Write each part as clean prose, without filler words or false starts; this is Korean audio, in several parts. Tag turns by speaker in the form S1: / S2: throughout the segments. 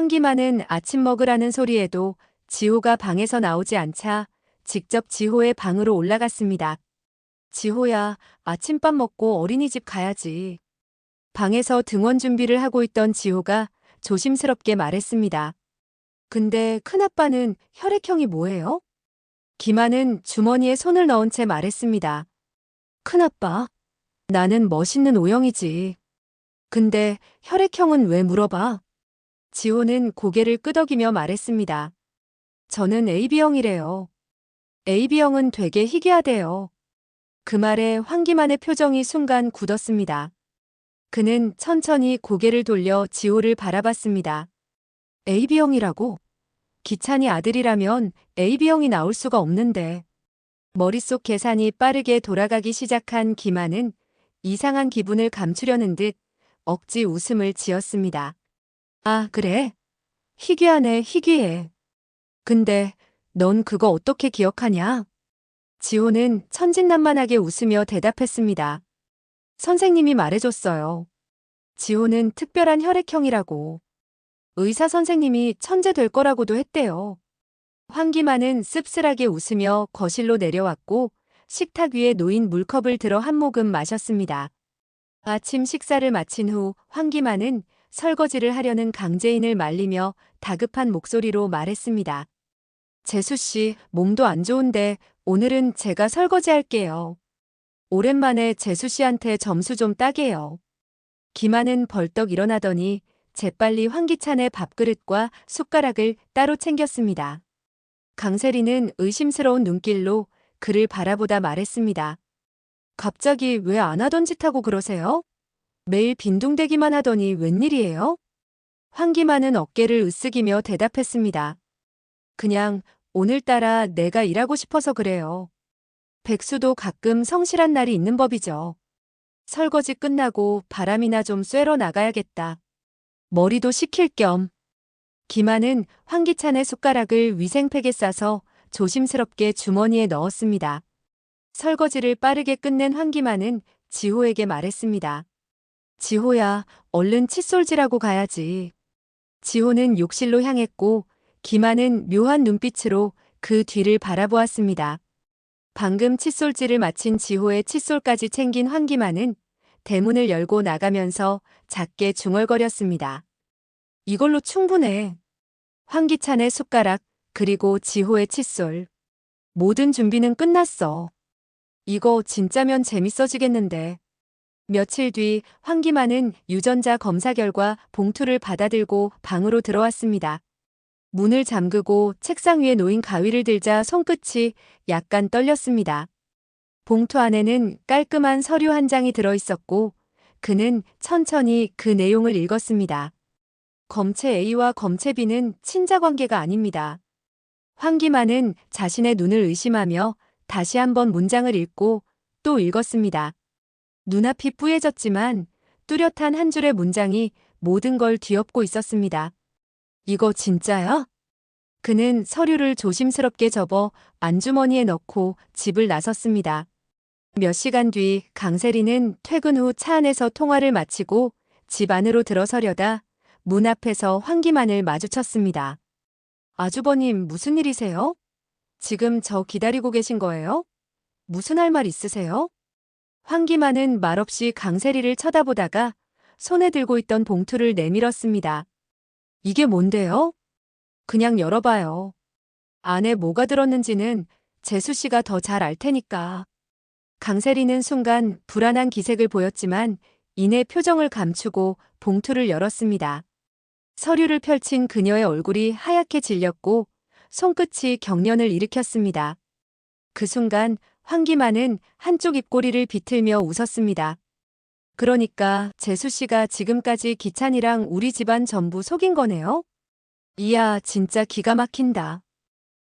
S1: 황기만은 아침 먹으라는 소리에도 지호가 방에서 나오지 않자 직접 지호의 방으로 올라갔습니다. 지호야, 아침밥 먹고 어린이집 가야지. 방에서 등원 준비를 하고 있던 지호가 조심스럽게 말했습니다. 근데 큰아빠는 혈액형이 뭐예요? 기만은 주머니에 손을 넣은 채 말했습니다. 큰아빠, 나는 멋있는 O형이지. 근데 혈액형은 왜 물어봐? 지호는 고개를 끄덕이며 말했습니다. 저는 AB형이래요. AB형은 되게 희귀하대요. 그 말에 황기만의 표정이 순간 굳었습니다. 그는 천천히 고개를 돌려 지호를 바라봤습니다. AB형이라고? 기찬이 아들이라면 AB형이 나올 수가 없는데. 머릿속 계산이 빠르게 돌아가기 시작한 기만은 이상한 기분을 감추려는 듯 억지 웃음을 지었습니다. 아, 그래? 희귀하네, 희귀해. 근데 넌 그거 어떻게 기억하냐? 지호는 천진난만하게 웃으며 대답했습니다. 선생님이 말해줬어요. 지호는 특별한 혈액형이라고. 의사 선생님이 천재 될 거라고도 했대요. 황기만은 씁쓸하게 웃으며 거실로 내려왔고 식탁 위에 놓인 물컵을 들어 한 모금 마셨습니다. 아침 식사를 마친 후 황기만은 설거지를 하려는 강재인을 말리며 다급한 목소리로 말했습니다. 재수 씨, 몸도 안 좋은데 오늘은 제가 설거지할게요. 오랜만에 재수 씨한테 점수 좀 따게요. 기만은 벌떡 일어나더니 재빨리 황기찬의 밥그릇과 숟가락을 따로 챙겼습니다. 강세리는 의심스러운 눈길로 그를 바라보다 말했습니다. 갑자기 왜 안 하던 짓 하고 그러세요? 매일 빈둥대기만 하더니 웬일이에요? 황기만은 어깨를 으쓱이며 대답했습니다. 그냥 오늘따라 내가 일하고 싶어서 그래요. 백수도 가끔 성실한 날이 있는 법이죠. 설거지 끝나고 바람이나 좀 쐬러 나가야겠다. 머리도 식힐 겸. 기만은 황기찬의 숟가락을 위생팩에 싸서 조심스럽게 주머니에 넣었습니다. 설거지를 빠르게 끝낸 황기만은 지호에게 말했습니다. 지호야, 얼른 칫솔질하고 가야지. 지호는 욕실로 향했고 기만은 묘한 눈빛으로 그 뒤를 바라보았습니다. 방금 칫솔질을 마친 지호의 칫솔까지 챙긴 황기만은 대문을 열고 나가면서 작게 중얼거렸습니다. 이걸로 충분해. 황기찬의 숟가락, 그리고 지호의 칫솔. 모든 준비는 끝났어. 이거 진짜면 재밌어지겠는데. 며칠 뒤 황기만은 유전자 검사 결과 봉투를 받아들고 방으로 들어왔습니다. 문을 잠그고 책상 위에 놓인 가위를 들자 손끝이 약간 떨렸습니다. 봉투 안에는 깔끔한 서류 한 장이 들어있었고 그는 천천히 그 내용을 읽었습니다. 검체 A와 검체 B는 친자 관계가 아닙니다. 황기만은 자신의 눈을 의심하며 다시 한번 문장을 읽고 또 읽었습니다. 눈앞이 뿌얘졌지만 뚜렷한 한 줄의 문장이 모든 걸 뒤엎고 있었습니다. 이거 진짜야? 그는 서류를 조심스럽게 접어 안주머니에 넣고 집을 나섰습니다. 몇 시간 뒤 강세리는 퇴근 후 차 안에서 통화를 마치고 집 안으로 들어서려다 문 앞에서 황기만을 마주쳤습니다. 아주버님, 무슨 일이세요? 지금 저 기다리고 계신 거예요? 무슨 할 말 있으세요? 황기만은 말없이 강세리를 쳐다보다가 손에 들고 있던 봉투를 내밀었습니다. 이게 뭔데요? 그냥 열어봐요. 안에 뭐가 들었는지는 재수 씨가 더 잘 알 테니까. 강세리는 순간 불안한 기색을 보였지만 이내 표정을 감추고 봉투를 열었습니다. 서류를 펼친 그녀의 얼굴이 하얗게 질렸고 손끝이 경련을 일으켰습니다. 그 순간 황기만은 한쪽 입꼬리를 비틀며 웃었습니다. 그러니까 재수 씨가 지금까지 기찬이랑 우리 집안 전부 속인 거네요? 이야, 진짜 기가 막힌다.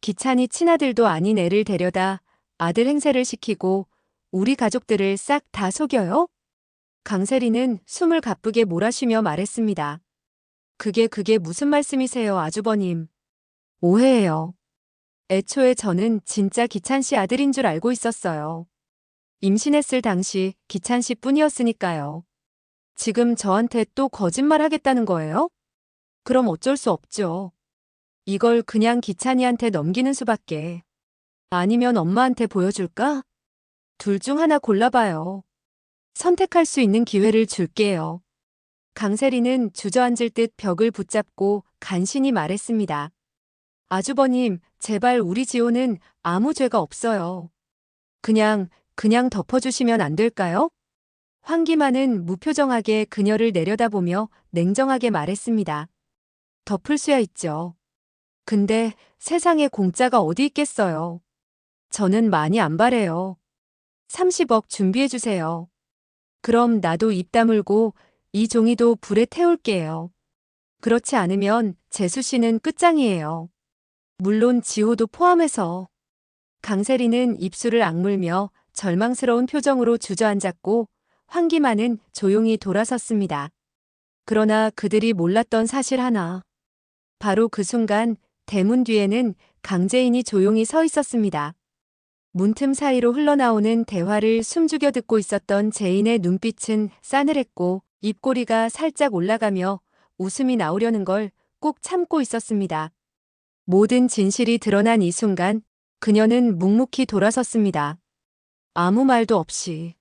S1: 기찬이 친아들도 아닌 애를 데려다 아들 행세를 시키고 우리 가족들을 싹 다 속여요? 강세리는 숨을 가쁘게 몰아쉬며 말했습니다. 그게 무슨 말씀이세요, 아주버님? 오해예요. 애초에 저는 진짜 기찬 씨 아들인 줄 알고 있었어요. 임신했을 당시 기찬 씨 뿐이었으니까요. 지금 저한테 또 거짓말 하겠다는 거예요? 그럼 어쩔 수 없죠. 이걸 그냥 기찬이한테 넘기는 수밖에. 아니면 엄마한테 보여줄까? 둘 중 하나 골라봐요. 선택할 수 있는 기회를 줄게요. 강세리는 주저앉을 듯 벽을 붙잡고 간신히 말했습니다. 아주버님, 제발 우리 지호는 아무 죄가 없어요. 그냥 덮어주시면 안 될까요? 황기만은 무표정하게 그녀를 내려다보며 냉정하게 말했습니다. 덮을 수야 있죠. 근데 세상에 공짜가 어디 있겠어요. 저는 많이 안 바래요. 30억 준비해주세요. 그럼 나도 입 다물고 이 종이도 불에 태울게요. 그렇지 않으면 재수 씨는 끝장이에요. 물론 지호도 포함해서. 강세리는 입술을 악물며 절망스러운 표정으로 주저앉았고 황기만은 조용히 돌아섰습니다. 그러나 그들이 몰랐던 사실 하나. 바로 그 순간 대문 뒤에는 강재인이 조용히 서 있었습니다. 문틈 사이로 흘러나오는 대화를 숨죽여 듣고 있었던 재인의 눈빛은 싸늘했고 입꼬리가 살짝 올라가며 웃음이 나오려는 걸 꼭 참고 있었습니다. 모든 진실이 드러난 이 순간 그녀는 묵묵히 돌아섰습니다. 아무 말도 없이.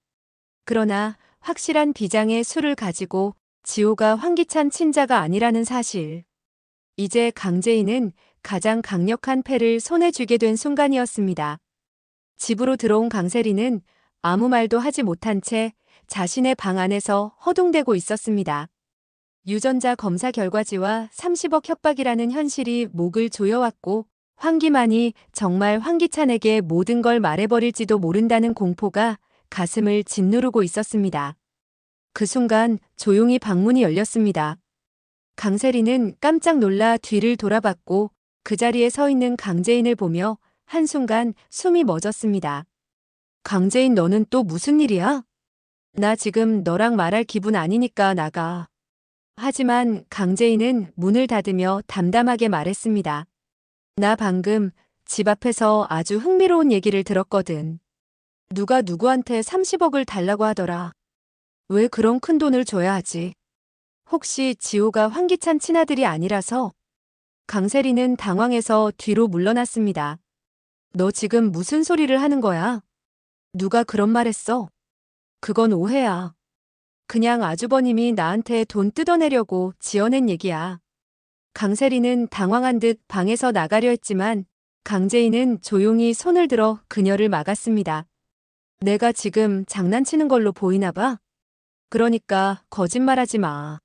S1: 그러나 확실한 비장의 수를 가지고 지호가 황기찬 친자가 아니라는 사실. 이제 강재인은 가장 강력한 패를 손에 쥐게 된 순간이었습니다. 집으로 들어온 강세리는 아무 말도 하지 못한 채 자신의 방 안에서 허둥대고 있었습니다. 유전자 검사 결과지와 30억 협박이라는 현실이 목을 조여왔고 황기만이 정말 황기찬에게 모든 걸 말해버릴지도 모른다는 공포가 가슴을 짓누르고 있었습니다. 그 순간 조용히 방문이 열렸습니다. 강세리는 깜짝 놀라 뒤를 돌아봤고 그 자리에 서 있는 강재인을 보며 한순간 숨이 멎었습니다. 강재인, 너는 또 무슨 일이야? 나 지금 너랑 말할 기분 아니니까 나가. 하지만 강재인은 문을 닫으며 담담하게 말했습니다. 나 방금 집 앞에서 아주 흥미로운 얘기를 들었거든. 누가 누구한테 30억을 달라고 하더라. 왜 그런 큰 돈을 줘야 하지? 혹시 지호가 황기찬 친아들이 아니라서? 강세리는 당황해서 뒤로 물러났습니다. 너 지금 무슨 소리를 하는 거야? 누가 그런 말 했어? 그건 오해야. 그냥 아주버님이 나한테 돈 뜯어내려고 지어낸 얘기야. 강세리는 당황한 듯 방에서 나가려 했지만 강재인은 조용히 손을 들어 그녀를 막았습니다. 내가 지금 장난치는 걸로 보이나 봐? 그러니까 거짓말하지 마.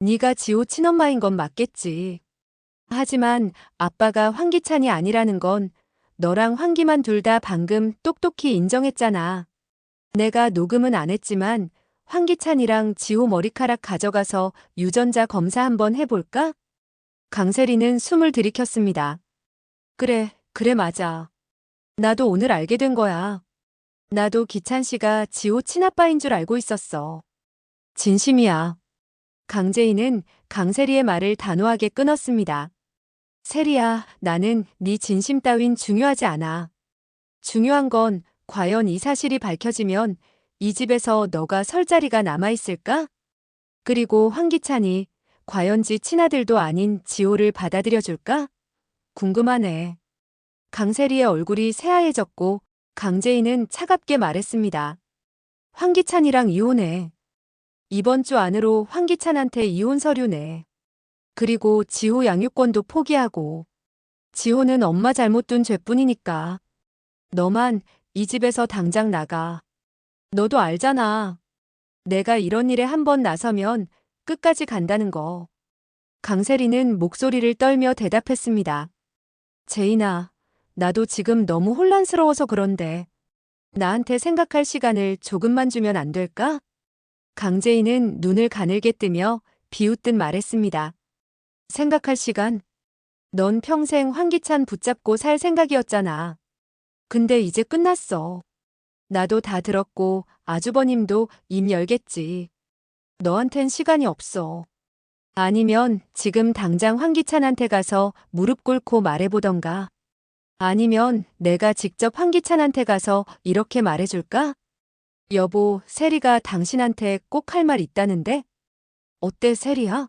S1: 네가 지호 친엄마인 건 맞겠지. 하지만 아빠가 황기찬이 아니라는 건 너랑 황기만 둘 다 방금 똑똑히 인정했잖아. 내가 녹음은 안 했지만 황기찬이랑 지호 머리카락 가져가서 유전자 검사 한번 해볼까? 강세리는 숨을 들이켰습니다. 그래 맞아. 나도 오늘 알게 된 거야. 나도 기찬 씨가 지호 친아빠인 줄 알고 있었어. 진심이야. 강재인은 강세리의 말을 단호하게 끊었습니다. 세리야, 나는 네 진심 따윈 중요하지 않아. 중요한 건 과연 이 사실이 밝혀지면 이 집에서 너가 설 자리가 남아있을까? 그리고 황기찬이 과연 지 친아들도 아닌 지호를 받아들여줄까? 궁금하네. 강세리의 얼굴이 새하얘졌고 강재인은 차갑게 말했습니다. 황기찬이랑 이혼해. 이번 주 안으로 황기찬한테 이혼 서류 내. 그리고 지호 양육권도 포기하고. 지호는 엄마 잘못 둔 죄뿐이니까. 너만 이 집에서 당장 나가. 너도 알잖아. 내가 이런 일에 한번 나서면 끝까지 간다는 거. 강세리는 목소리를 떨며 대답했습니다. 제인아, 나도 지금 너무 혼란스러워서 그런데 나한테 생각할 시간을 조금만 주면 안 될까? 강재인은 눈을 가늘게 뜨며 비웃듯 말했습니다. 생각할 시간? 넌 평생 황기찬 붙잡고 살 생각이었잖아. 근데 이제 끝났어. 나도 다 들었고 아주버님도 입 열겠지. 너한텐 시간이 없어. 아니면 지금 당장 황기찬한테 가서 무릎 꿇고 말해보던가. 아니면 내가 직접 황기찬한테 가서 이렇게 말해줄까? 여보, 세리가 당신한테 꼭 할 말 있다는데? 어때, 세리야?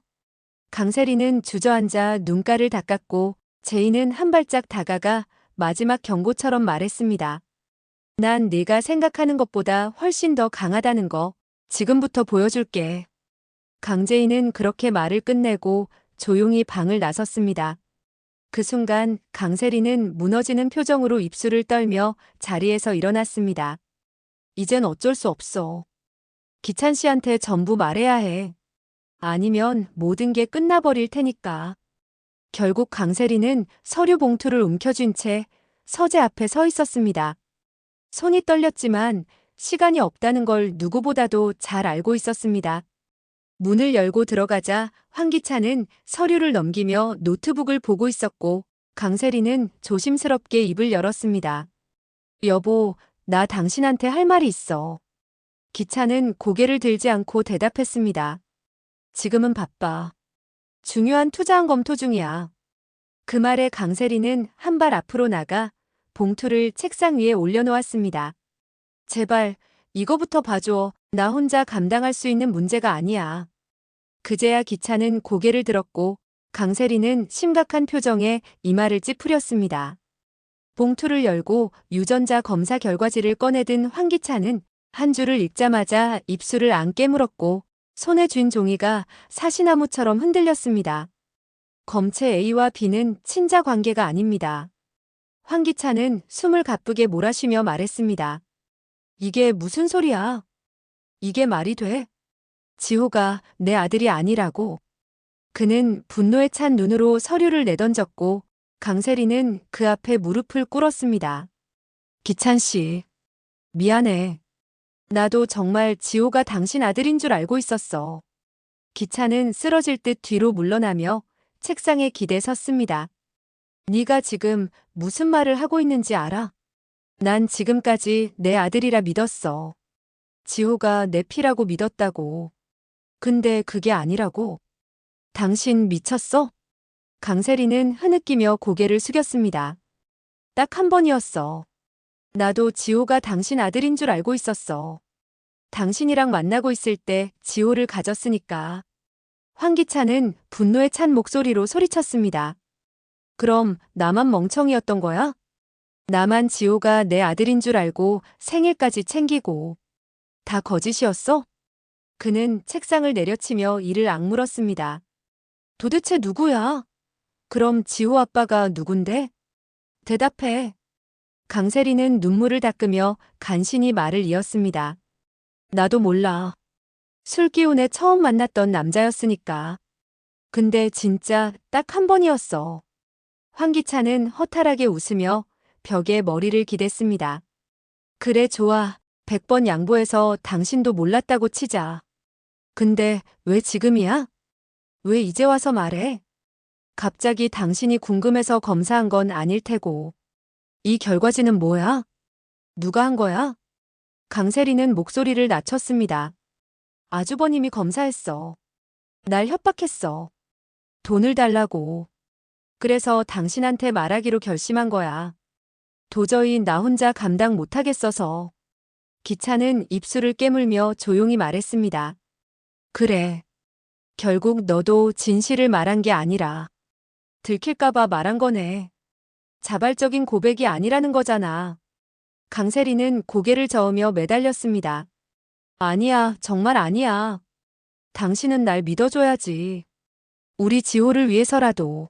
S1: 강세리는 주저앉아 눈가를 닦았고 제이는 한 발짝 다가가 마지막 경고처럼 말했습니다. 난 네가 생각하는 것보다 훨씬 더 강하다는 거 지금부터 보여줄게. 강제인은 그렇게 말을 끝내고 조용히 방을 나섰습니다. 그 순간 강세리는 무너지는 표정으로 입술을 떨며 자리에서 일어났습니다. 이젠 어쩔 수 없어. 기찬 씨한테 전부 말해야 해. 아니면 모든 게 끝나버릴 테니까. 결국 강세리는 서류 봉투를 움켜쥔 채 서재 앞에 서 있었습니다. 손이 떨렸지만 시간이 없다는 걸 누구보다도 잘 알고 있었습니다. 문을 열고 들어가자 황기찬은 서류를 넘기며 노트북을 보고 있었고 강세리는 조심스럽게 입을 열었습니다. 여보, 나 당신한테 할 말이 있어. 기찬은 고개를 들지 않고 대답했습니다. 지금은 바빠. 중요한 투자한 검토 중이야. 그 말에 강세리는 한 발 앞으로 나가 봉투를 책상 위에 올려놓았습니다. 제발 이거부터 봐줘. 나 혼자 감당할 수 있는 문제가 아니야. 그제야 기찬은 고개를 들었고 강세리는 심각한 표정에 이마를 찌푸렸습니다. 봉투를 열고 유전자 검사 결과지를 꺼내든 황기찬은 한 줄을 읽자마자 입술을 안 깨물었고 손에 쥔 종이가 사시나무처럼 흔들렸습니다. 검체 A와 B는 친자 관계가 아닙니다. 황기찬은 숨을 가쁘게 몰아쉬며 말했습니다. 이게 무슨 소리야? 이게 말이 돼? 지호가 내 아들이 아니라고. 그는 분노에 찬 눈으로 서류를 내던졌고 강세리는 그 앞에 무릎을 꿇었습니다. 기찬 씨, 미안해. 나도 정말 지호가 당신 아들인 줄 알고 있었어. 기찬은 쓰러질 듯 뒤로 물러나며 책상에 기대 섰습니다. 네가 지금 무슨 말을 하고 있는지 알아? 난 지금까지 내 아들이라 믿었어. 지호가 내 피라고 믿었다고. 근데 그게 아니라고. 당신 미쳤어? 강세리는 흐느끼며 고개를 숙였습니다. 딱 한 번이었어. 나도 지호가 당신 아들인 줄 알고 있었어. 당신이랑 만나고 있을 때 지호를 가졌으니까. 황기찬은 분노에 찬 목소리로 소리쳤습니다. 그럼 나만 멍청이였던 거야? 나만 지호가 내 아들인 줄 알고 생일까지 챙기고. 다 거짓이었어? 그는 책상을 내려치며 이를 악물었습니다. 도대체 누구야? 그럼 지호 아빠가 누군데? 대답해. 강세리는 눈물을 닦으며 간신히 말을 이었습니다. 나도 몰라. 술 기운에 처음 만났던 남자였으니까. 근데 진짜 딱 한 번이었어. 황기찬은 허탈하게 웃으며 벽에 머리를 기댔습니다. 그래 좋아. 100번 양보해서 당신도 몰랐다고 치자. 근데 왜 지금이야? 왜 이제 와서 말해? 갑자기 당신이 궁금해서 검사한 건 아닐 테고. 이 결과지는 뭐야? 누가 한 거야? 강세리는 목소리를 낮췄습니다. 아주버님이 검사했어. 날 협박했어. 돈을 달라고. 그래서 당신한테 말하기로 결심한 거야. 도저히 나 혼자 감당 못하겠어서. 기찬은 입술을 깨물며 조용히 말했습니다. 그래. 결국 너도 진실을 말한 게 아니라 들킬까봐 말한 거네. 자발적인 고백이 아니라는 거잖아. 강세리는 고개를 저으며 매달렸습니다. 아니야, 정말 아니야. 당신은 날 믿어줘야지. 우리 지호를 위해서라도.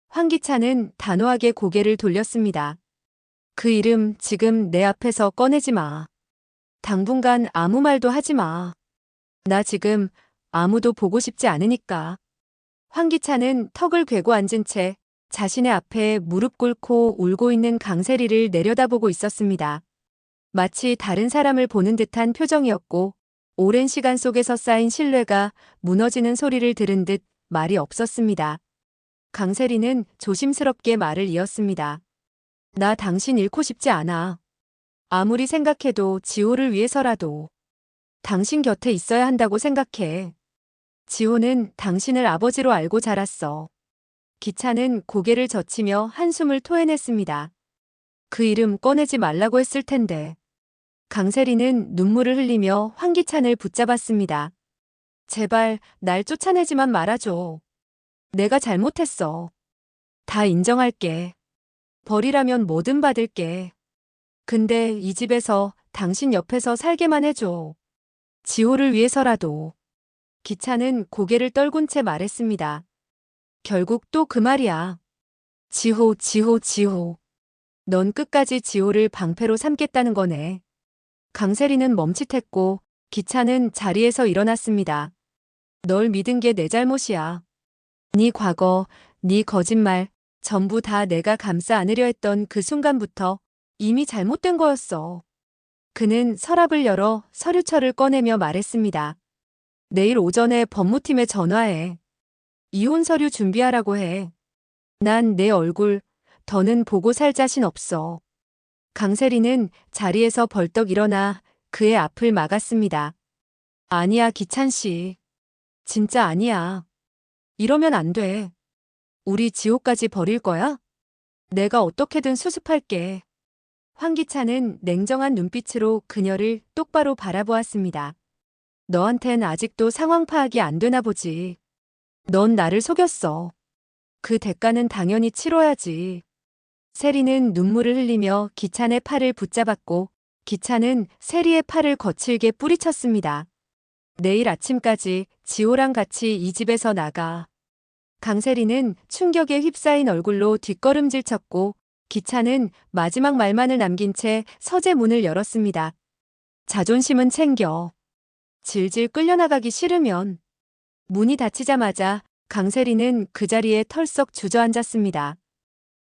S1: 황기찬은 단호하게 고개를 돌렸습니다. 그 이름 지금 내 앞에서 꺼내지 마. 당분간 아무 말도 하지 마. 나 지금 아무도 보고 싶지 않으니까. 황기찬은 턱을 괴고 앉은 채 자신의 앞에 무릎 꿇고 울고 있는 강세리를 내려다보고 있었습니다. 마치 다른 사람을 보는 듯한 표정이었고 오랜 시간 속에서 쌓인 신뢰가 무너지는 소리를 들은 듯 말이 없었습니다. 강세리는 조심스럽게 말을 이었습니다. 나 당신 잃고 싶지 않아. 아무리 생각해도 지호를 위해서라도 당신 곁에 있어야 한다고 생각해. 지호는 당신을 아버지로 알고 자랐어. 기찬은 고개를 젖히며 한숨을 토해냈습니다. 그 이름 꺼내지 말라고 했을 텐데. 강세리는 눈물을 흘리며 황기찬을 붙잡았습니다. 제발 날 쫓아내지만 말아줘. 내가 잘못했어. 다 인정할게. 벌이라면 뭐든 받을게. 근데 이 집에서 당신 옆에서 살게만 해줘. 지호를 위해서라도. 기찬은 고개를 떨군 채 말했습니다. 결국 또 그 말이야. 지호, 지호, 지호. 넌 끝까지 지호를 방패로 삼겠다는 거네. 강세리는 멈칫했고 기찬은 자리에서 일어났습니다. 널 믿은 게 내 잘못이야. 네 과거, 네 거짓말, 전부 다 내가 감싸 안으려 했던 그 순간부터 이미 잘못된 거였어. 그는 서랍을 열어 서류철을 꺼내며 말했습니다. 내일 오전에 법무팀에 전화해. 이혼 서류 준비하라고 해. 난 내 얼굴 더는 보고 살 자신 없어. 강세리는 자리에서 벌떡 일어나 그의 앞을 막았습니다. 아니야, 기찬 씨. 진짜 아니야. 이러면 안 돼. 우리 지호까지 버릴 거야? 내가 어떻게든 수습할게. 황기찬은 냉정한 눈빛으로 그녀를 똑바로 바라보았습니다. 너한텐 아직도 상황 파악이 안 되나 보지. 넌 나를 속였어. 그 대가는 당연히 치러야지. 세리는 눈물을 흘리며 기찬의 팔을 붙잡았고 기찬은 세리의 팔을 거칠게 뿌리쳤습니다. 내일 아침까지 지호랑 같이 이 집에서 나가. 강세리는 충격에 휩싸인 얼굴로 뒷걸음질 쳤고 기찬은 마지막 말만을 남긴 채 서재 문을 열었습니다. 자존심은 챙겨. 질질 끌려나가기 싫으면. 문이 닫히자마자 강세리는 그 자리에 털썩 주저앉았습니다.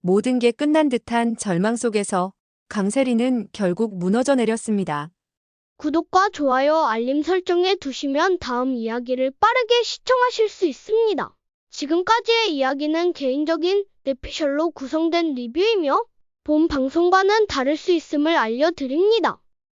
S1: 모든 게 끝난 듯한 절망 속에서 강세리는 결국 무너져 내렸습니다.
S2: 구독과 좋아요, 알림 설정해 두시면 다음 이야기를 빠르게 시청하실 수 있습니다. 지금까지의 이야기는 개인적인 내피셜로 구성된 리뷰이며 본 방송과는 다를 수 있음을 알려드립니다.